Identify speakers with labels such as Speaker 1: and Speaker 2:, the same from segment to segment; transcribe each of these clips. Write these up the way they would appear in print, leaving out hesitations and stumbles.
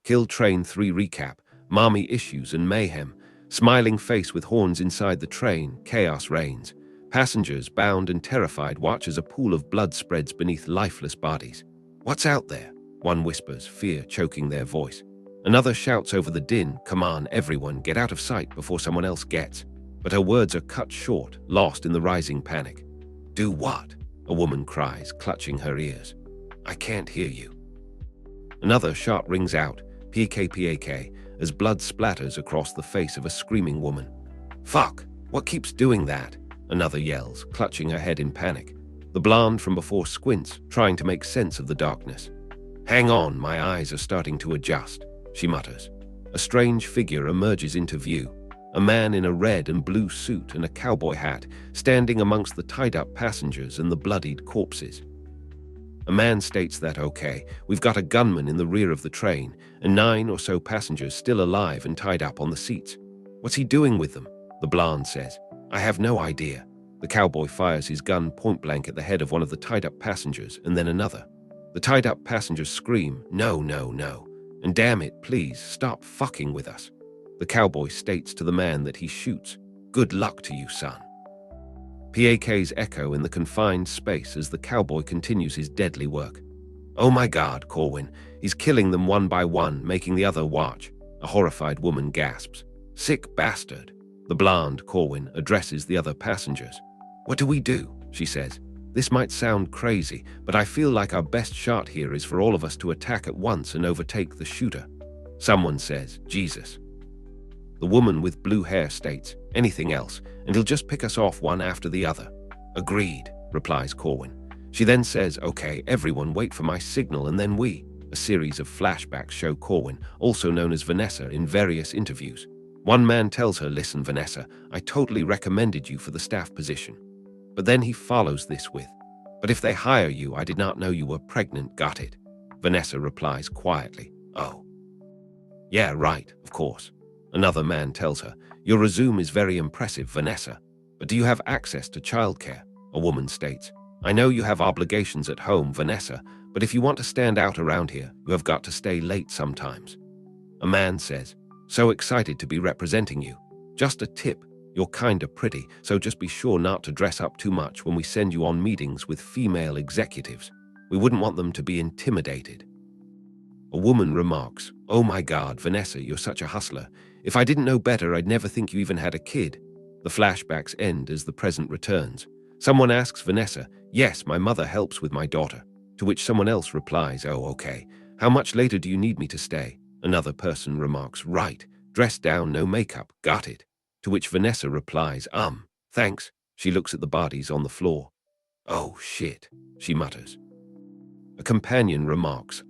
Speaker 1: Kill Train 3 recap, Mommy issues and mayhem. Smiling face with horns inside the train, chaos reigns. Passengers, bound and terrified, watch as a pool of blood spreads beneath lifeless bodies. What's out there? One whispers, fear choking their voice. Another shouts over the din, come on, everyone, get out of sight before someone else gets. But her words are cut short, lost in the rising panic. Do what? A woman cries, clutching her ears. I can't hear you. Another shot rings out, PK, as blood splatters across the face of a screaming woman. Fuck, what keeps doing that? Another yells, clutching her head in panic. The blonde from before squints, trying to make sense of the darkness. Hang on, my eyes are starting to adjust, she mutters. A strange figure emerges into view. A man in a red and blue suit and a cowboy hat, standing amongst the tied-up passengers and the bloodied corpses. A man states that, okay, we've got a gunman in the rear of the train, and 9 or so passengers still alive and tied up on the seats. What's he doing with them? The blonde says. I have no idea. The cowboy fires his gun point-blank at the head of one of the tied-up passengers, and then another. The tied-up passengers scream, no, no, no. And damn it, please, stop fucking with us. The cowboy states to the man that he shoots, good luck to you, son. PAKs echo in the confined space as the cowboy continues his deadly work. Oh my God, Corwin, he's killing them one by one, making the other watch. A horrified woman gasps. Sick bastard. The blonde, Corwin, addresses the other passengers. What do we do? She says. This might sound crazy, but I feel like our best shot here is for all of us to attack at once and overtake the shooter. Someone says, Jesus. The woman with blue hair states, anything else, and he'll just pick us off one after the other. Agreed, replies Corwin. She then says, okay, everyone wait for my signal and then we. A series of flashbacks show Corwin, also known as Vanessa, in various interviews. One man tells her, listen, Vanessa, I totally recommended you for the staff position. But then he follows this with, but if they hire you, I did not know you were pregnant, got it? Vanessa replies quietly, oh. Yeah, right, of course. Another man tells her, your resume is very impressive, Vanessa, but do you have access to childcare? A woman states, I know you have obligations at home, Vanessa, but if you want to stand out around here, you have got to stay late sometimes. A man says, so excited to be representing you. Just a tip, you're kinda pretty, so just be sure not to dress up too much when we send you on meetings with female executives. We wouldn't want them to be intimidated. A woman remarks, oh my God, Vanessa, you're such a hustler. If I didn't know better, I'd never think you even had a kid. The flashbacks end as the present returns. Someone asks Vanessa, yes, my mother helps with my daughter. To which someone else replies, oh, okay. How much later do you need me to stay? Another person remarks, right. Dress down, no makeup, got it. To which Vanessa replies, thanks. She looks at the bodies on the floor. Oh, shit, she mutters. A companion remarks,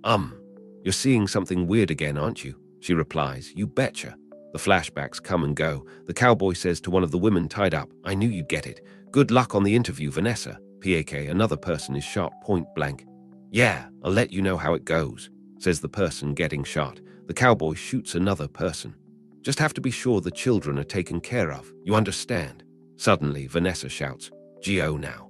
Speaker 1: you're seeing something weird again, aren't you? She replies, you betcha. The flashbacks come and go. The cowboy says to one of the women tied up, I knew you'd get it. Good luck on the interview, Vanessa. PAK, another person is shot point blank. Yeah, I'll let you know how it goes, says the person getting shot. The cowboy shoots another person. Just have to be sure the children are taken care of, you understand? Suddenly, Vanessa shouts, G.O. now,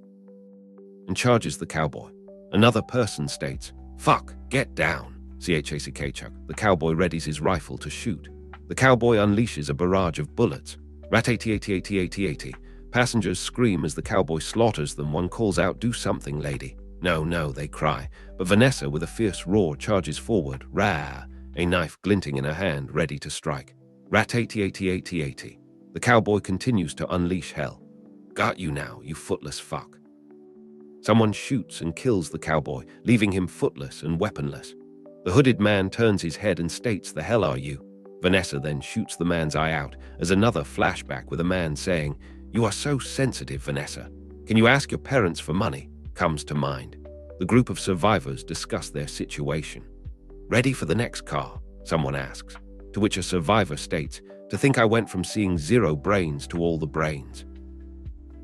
Speaker 1: and charges the cowboy. Another person states, fuck, get down. CHACK Chuck. The cowboy readies his rifle to shoot. The cowboy unleashes a barrage of bullets. Rat-80-80-80-80-80. Passengers scream as the cowboy slaughters them. One calls out, do something, lady. No, no, they cry. But Vanessa, with a fierce roar, charges forward. Rah! A knife glinting in her hand, ready to strike. Rat-80-80-80-80. The cowboy continues to unleash hell. Got you now, you footless fuck. Someone shoots and kills the cowboy, leaving him footless and weaponless. The hooded man turns his head and states, the hell are you? Vanessa then shoots the man's eye out as another flashback with a man saying, you are so sensitive, Vanessa. Can you ask your parents for money? Comes to mind. The group of survivors discuss their situation. Ready for the next car? Someone asks. To which a survivor states, to think I went from seeing 0 brains to all the brains.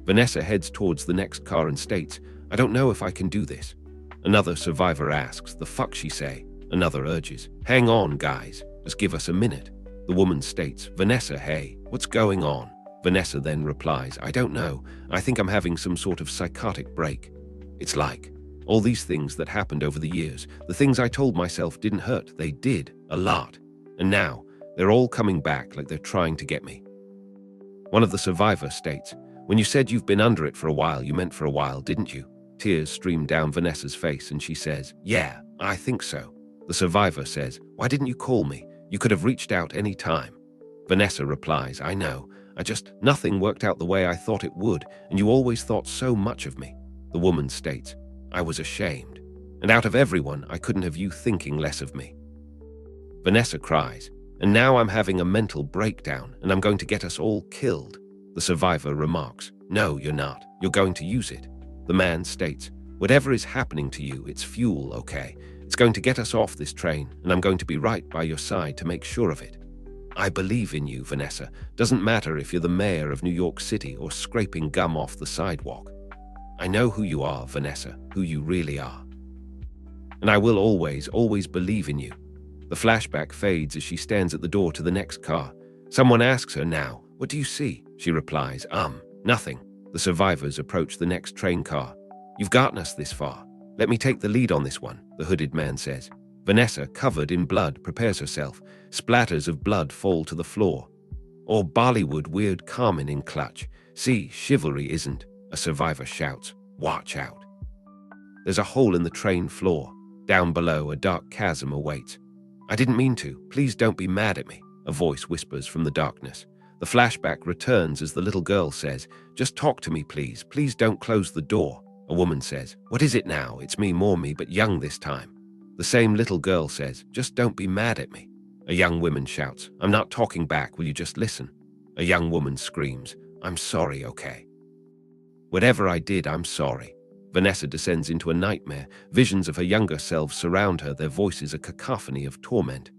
Speaker 1: Vanessa heads towards the next car and states, I don't know if I can do this. Another survivor asks, the fuck she say? Another urges, hang on, guys, just give us a minute. The woman states, Vanessa, hey, what's going on? Vanessa then replies, I don't know, I think I'm having some sort of psychotic break. It's like, all these things that happened over the years, the things I told myself didn't hurt, they did. A lot. And now, they're all coming back like they're trying to get me. One of the survivors states, when you said you've been under it for a while, you meant for a while, didn't you? Tears stream down Vanessa's face and she says, yeah, I think so. The survivor says, why didn't you call me? You could have reached out any time. Vanessa replies, I know. Nothing worked out the way I thought it would, and you always thought so much of me. The woman states, I was ashamed. And out of everyone, I couldn't have you thinking less of me. Vanessa cries, and now I'm having a mental breakdown, and I'm going to get us all killed. The survivor remarks, no, you're not. You're going to use it. The man states, whatever is happening to you, it's fuel, okay? It's going to get us off this train, and I'm going to be right by your side to make sure of it. I believe in you, Vanessa. Doesn't matter if you're the mayor of New York City or scraping gum off the sidewalk. I know who you are, Vanessa, who you really are. And I will always, always believe in you. The flashback fades as she stands at the door to the next car. Someone asks her now, what do you see? She replies, nothing. The survivors approach the next train car. You've gotten us this far. Let me take the lead on this one, the hooded man says. Vanessa, covered in blood, prepares herself. Splatters of blood fall to the floor. Or Bollywood weird Carmen in clutch. See, chivalry isn't. A survivor shouts, watch out. There's a hole in the train floor. Down below, a dark chasm awaits. I didn't mean to. Please don't be mad at me, a voice whispers from the darkness. The flashback returns as the little girl says, just talk to me, please. Please don't close the door. A woman says, what is it now? It's me, more me, but young this time. The same little girl says, just don't be mad at me. A young woman shouts, I'm not talking back, will you just listen? A young woman screams, I'm sorry, okay? Whatever I did, I'm sorry. Vanessa descends into a nightmare. Visions of her younger selves surround her, their voices a cacophony of torment.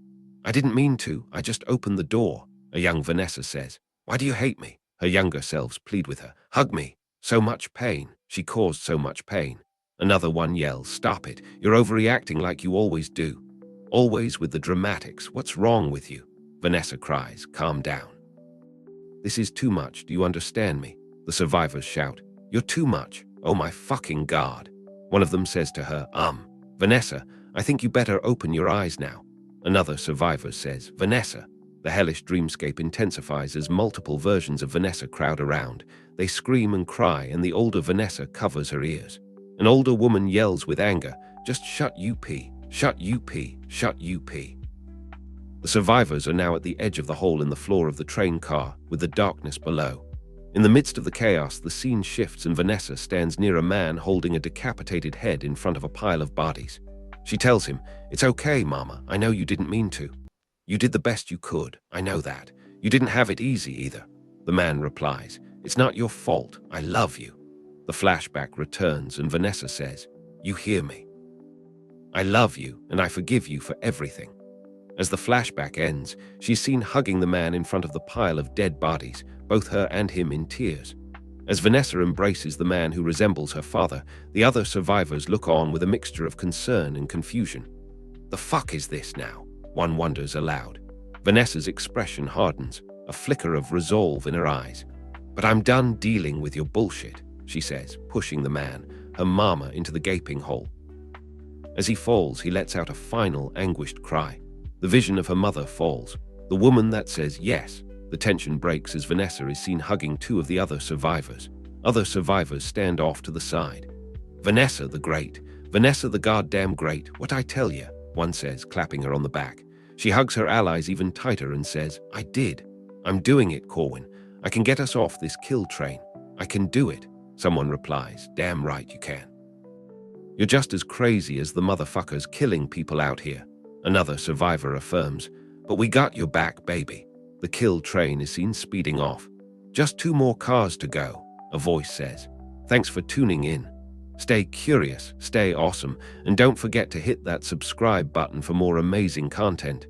Speaker 1: I didn't mean to, I just opened the door. A young Vanessa says, why do you hate me? Her younger selves plead with her, hug me. So much pain, she caused so much pain. Another one yells, stop it, you're overreacting like you always do. Always with the dramatics, what's wrong with you? Vanessa cries, calm down. This is too much, do you understand me? The survivors shout, you're too much, oh my fucking God. One of them says to her, Vanessa, I think you better open your eyes now. Another survivor says, Vanessa. The hellish dreamscape intensifies as multiple versions of Vanessa crowd around. They scream and cry, and the older Vanessa covers her ears. An older woman yells with anger, just shut UP, shut UP, shut UP. The survivors are now at the edge of the hole in the floor of the train car, with the darkness below. In the midst of the chaos, the scene shifts and Vanessa stands near a man holding a decapitated head in front of a pile of bodies. She tells him, it's okay, Mama, I know you didn't mean to. You did the best you could, I know that. You didn't have it easy either. The man replies, it's not your fault, I love you. The flashback returns and Vanessa says, you hear me. I love you and I forgive you for everything. As the flashback ends, she's seen hugging the man in front of the pile of dead bodies, both her and him in tears. As Vanessa embraces the man who resembles her father, the other survivors look on with a mixture of concern and confusion. The fuck is this now? One wonders aloud. Vanessa's expression hardens, a flicker of resolve in her eyes. But I'm done dealing with your bullshit, she says, pushing the man, her mama, into the gaping hole. As he falls, he lets out a final, anguished cry. The vision of her mother falls. The woman that says yes. The tension breaks as Vanessa is seen hugging two of the other survivors. Other survivors stand off to the side. Vanessa the Great. Vanessa the goddamn great. What I tell ya, one says, clapping her on the back. She hugs her allies even tighter and says, I did. I'm doing it, Corwin. I can get us off this kill train. I can do it. Someone replies, damn right you can. You're just as crazy as the motherfuckers killing people out here. Another survivor affirms, but we got your back, baby. The kill train is seen speeding off. Just 2 more cars to go, a voice says. Thanks for tuning in. Stay curious, stay awesome, and don't forget to hit that subscribe button for more amazing content.